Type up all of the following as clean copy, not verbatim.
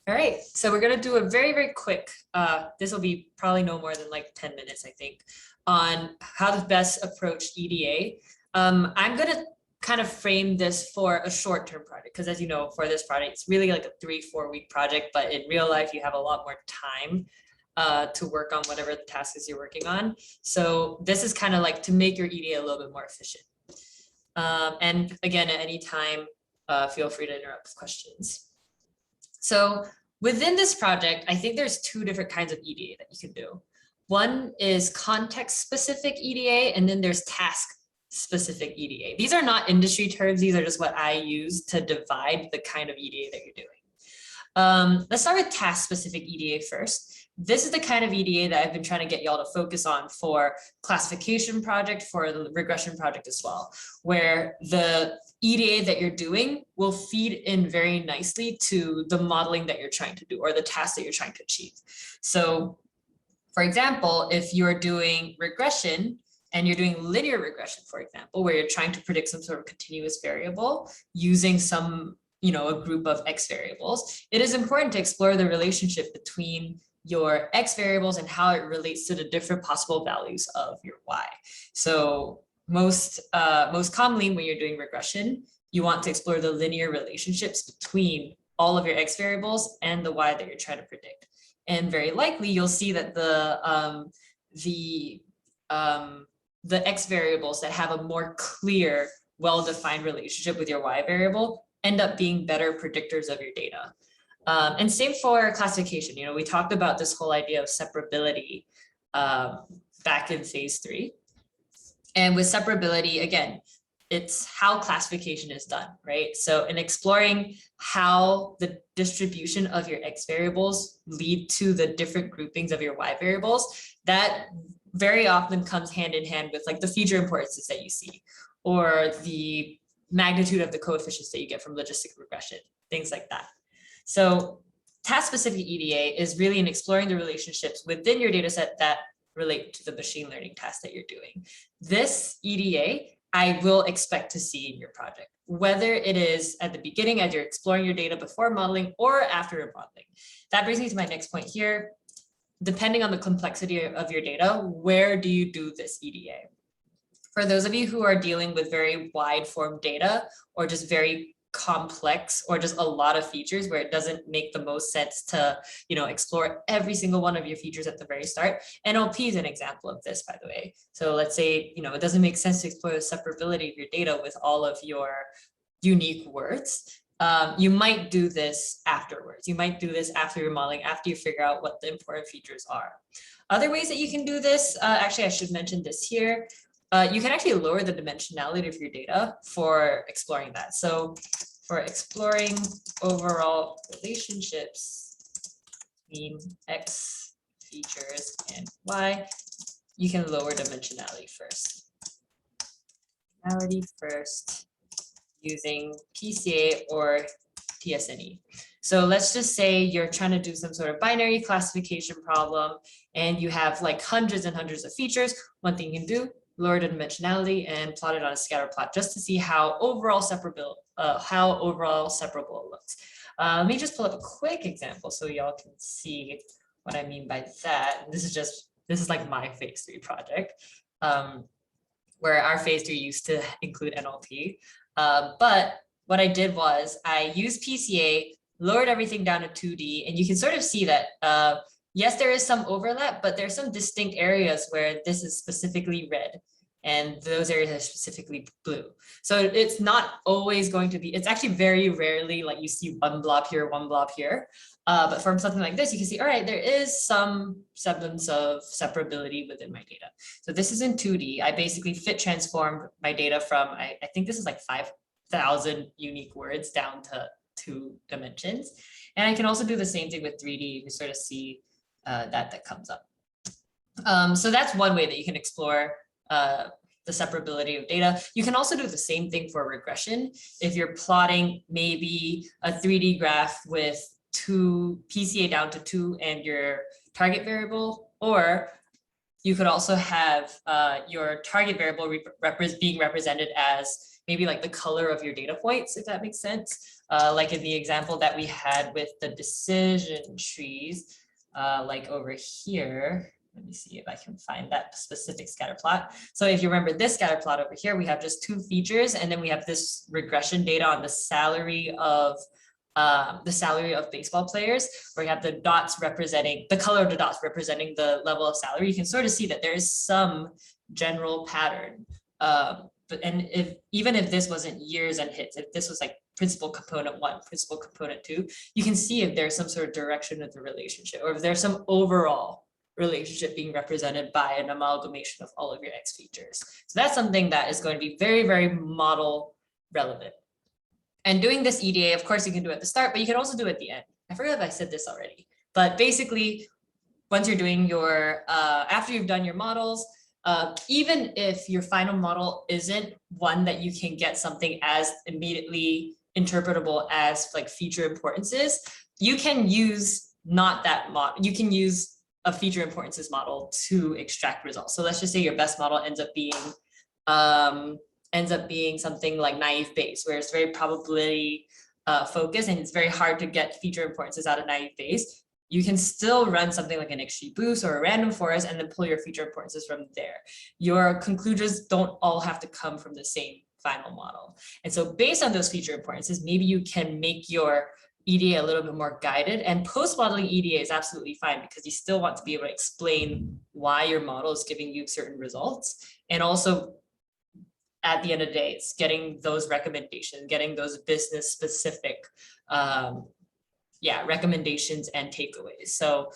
All right, so we're gonna do a very, very quick, this will be probably no more than like 10 minutes, I think, on how to best approach EDA. I'm gonna kind of frame this for a short-term project, because as you know, for this project, it's really like a 3-4 week project, but in real life, you have a lot more time to work on whatever the task is you're working on. So this is kind of like to make your EDA a little bit more efficient. And again, at any time, feel free to interrupt with questions. So within this project, I think there's 2 different kinds of EDA that you can do. One is context-specific EDA, and then there's task-specific EDA. These are not industry terms. These are just what I use to divide the kind of EDA that you're doing. Let's start with task-specific EDA first. This is the kind of EDA that I've been trying to get y'all to focus on for classification project, for the regression project as well, where the EDA that you're doing will feed in very nicely to the modeling that you're trying to do or the task that you're trying to achieve. So for example, if you're doing regression and you're doing linear regression, for example, where you're trying to predict some sort of continuous variable using some, a group of X variables, it is important to explore the relationship between your X variables and how it relates to the different possible values of your Y. So most commonly when you're doing regression, you want to explore the linear relationships between all of your X variables and the Y that you're trying to predict. And very likely you'll see that the X variables that have a more clear, well-defined relationship with your Y variable end up being better predictors of your data. And same for classification. We talked about this whole idea of separability back in phase 3. And with separability, again, it's how classification is done, right? So in exploring how the distribution of your X variables lead to the different groupings of your Y variables, that very often comes hand in hand with like the feature importances that you see, or the magnitude of the coefficients that you get from logistic regression, things like that. So task-specific EDA is really in exploring the relationships within your data set that relate to the machine learning task that you're doing. This EDA, I will expect to see in your project, whether it is at the beginning as you're exploring your data before modeling or after modeling. That brings me to my next point here. Depending on the complexity of your data, where do you do this EDA? For those of you who are dealing with very wide form data or just very complex or just a lot of features where it doesn't make the most sense to explore every single one of your features at the very start. NLP is an example of this, by the way. So let's say it doesn't make sense to explore the separability of your data with all of your unique words. You might do this afterwards. You might do this after your modeling, after you figure out what the important features are. Other ways that you can do this, actually I should mention this here. You can actually lower the dimensionality of your data for exploring that. So for exploring overall relationships between X features and Y, you can lower dimensionality first. Using PCA or TSNE. So let's just say you're trying to do some sort of binary classification problem and you have like hundreds and hundreds of features. One thing you can do, lower the dimensionality and plot it on a scatter plot just to see how overall separable looks. Let me just pull up a quick example so y'all can see what I mean by that. This is like my phase 3 project, where our phase 3 used to include NLP. But what I did was I used PCA, lowered everything down to 2D, and you can sort of see that yes, there is some overlap, but there's some distinct areas where this is specifically red and those areas are specifically blue. So it's not always going to be, it's actually very rarely like you see one blob here, one blob here. But from something like this, you can see, all right, there is some semblance of separability within my data. So this is in 2D. I basically fit transformed my data from, I think this is like 5,000 unique words down to 2 dimensions. And I can also do the same thing with 3D. You can sort of see that comes up. So that's one way that you can explore the separability of data. You can also do the same thing for regression. If you're plotting maybe a 3D graph with 2 PCA down to 2 and your target variable, or you could also have your target variable being represented as maybe like the color of your data points, if that makes sense. like in the example that we had with the decision trees, like over here. Let me see if I can find that specific scatter plot. So if you remember this scatter plot over here, we have just two features, and then we have this regression data on the salary of baseball players, where you have the dots representing the color of the dots representing the level of salary. You can sort of see that there is some general pattern. And even if this wasn't years and hits, if this was like principal component 1, principal component 2, you can see if there's some sort of direction of the relationship, or if there's some overall relationship being represented by an amalgamation of all of your X features. So that's something that is going to be very, very model relevant. And doing this EDA, of course, you can do it at the start, but you can also do it at the end. I forgot if I said this already, but basically, once you're doing your, after you've done your models, even if your final model isn't one that you can get something as immediately interpretable as like feature importances, you can use not that model. You can use a feature importances model to extract results. So let's just say your best model ends up being something like naive Bayes, where it's very probability focused, and it's very hard to get feature importances out of naive Bayes. You can still run something like an XGBoost or a random forest and then pull your feature importances from there. Your conclusions don't all have to come from the same final model. And so based on those feature importances, maybe you can make your EDA a little bit more guided, and post-modeling EDA is absolutely fine because you still want to be able to explain why your model is giving you certain results. And also at the end of the day, it's getting those recommendations, getting those business specific recommendations and takeaways. So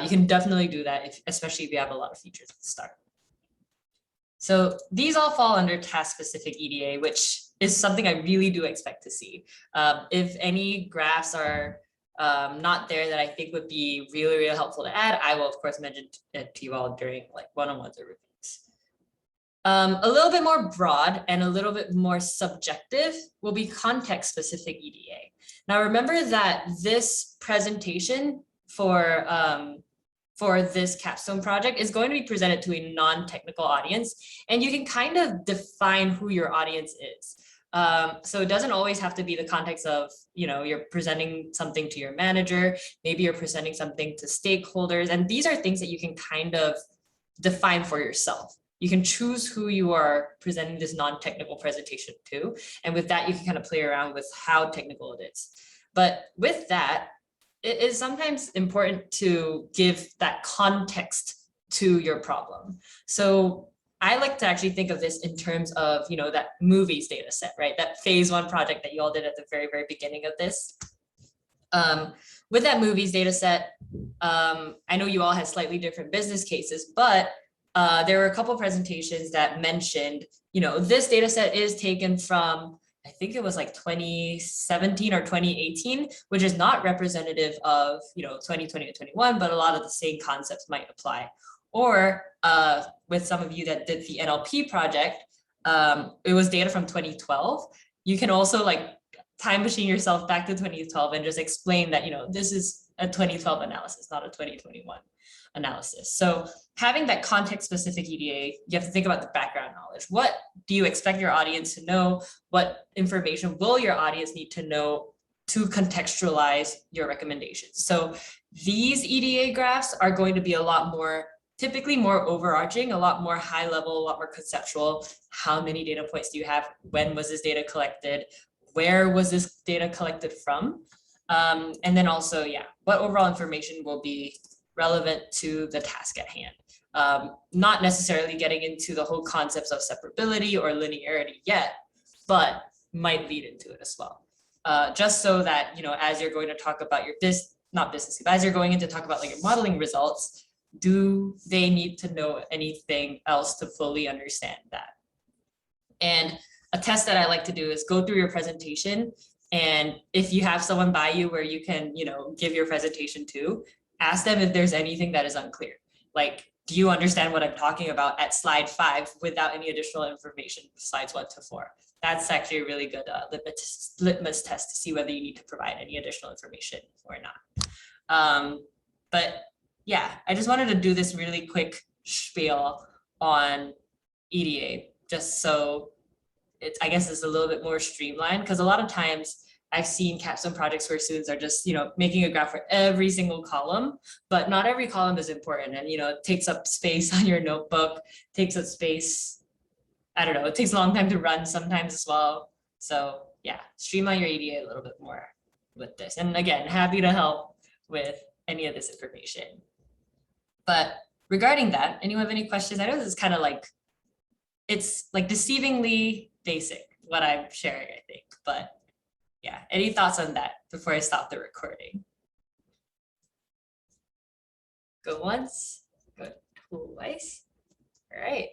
you can definitely do that, especially if you have a lot of features at the start. So these all fall under task-specific EDA, which is something I really do expect to see. If any graphs are not there that I think would be really, really helpful to add, I will of course mention it to you all during like one-on-ones or reviews. A little bit more broad and a little bit more subjective will be context-specific EDA. Now remember that this presentation for this capstone project is going to be presented to a non-technical audience, and you can kind of define who your audience is. So it doesn't always have to be the context of, you're presenting something to your manager, maybe you're presenting something to stakeholders, and these are things that you can kind of define for yourself. You can choose who you are presenting this non-technical presentation to, and with that, you can kind of play around with how technical it is. But with that, it is sometimes important to give that context to your problem. So I like to actually think of this in terms of, that movies data set, right? That phase 1 project that you all did at the very, very beginning of this. With that movies data set, I know you all had slightly different business cases, but there were a couple of presentations that mentioned, this data set is taken from, I think it was like 2017 or 2018, which is not representative of, 2020 to 21, but a lot of the same concepts might apply. Or with some of you that did the NLP project, it was data from 2012. You can also like time machine yourself back to 2012 and just explain that, this is a 2012 analysis, not a 2021 analysis. So having that context specific EDA, you have to think about the background knowledge. What do you expect your audience to know? What information will your audience need to know to contextualize your recommendations? So these EDA graphs are going to be a lot more, typically more overarching, a lot more high level, a lot more conceptual. How many data points do you have? When was this data collected? Where was this data collected from? And then also, what overall information will be relevant to the task at hand. Not necessarily getting into the whole concepts of separability or linearity yet, but might lead into it as well. Just so that, as you're going to talk about your as you're going in to talk about like your modeling results, do they need to know anything else to fully understand that? And a test that I like to do is go through your presentation. And if you have someone by you where you can, give your presentation to, ask them if there's anything that is unclear. Like, do you understand what I'm talking about at slide 5 without any additional information, slides 1 to 4? That's actually a really good litmus test to see whether you need to provide any additional information or not. But yeah, I just wanted to do this really quick spiel on EDA, just so I guess it's a little bit more streamlined, because a lot of times I've seen capstone projects where students are just, making a graph for every single column, but not every column is important. And, it takes up space on your notebook, takes up space. I don't know, it takes a long time to run sometimes as well. So yeah, streamline your EDA a little bit more with this. And again, happy to help with any of this information. But regarding that, anyone have any questions? I know this is kind of like, it's like deceivingly basic what I'm sharing, I think, but yeah, any thoughts on that before I stop the recording? Go once, go twice. All right.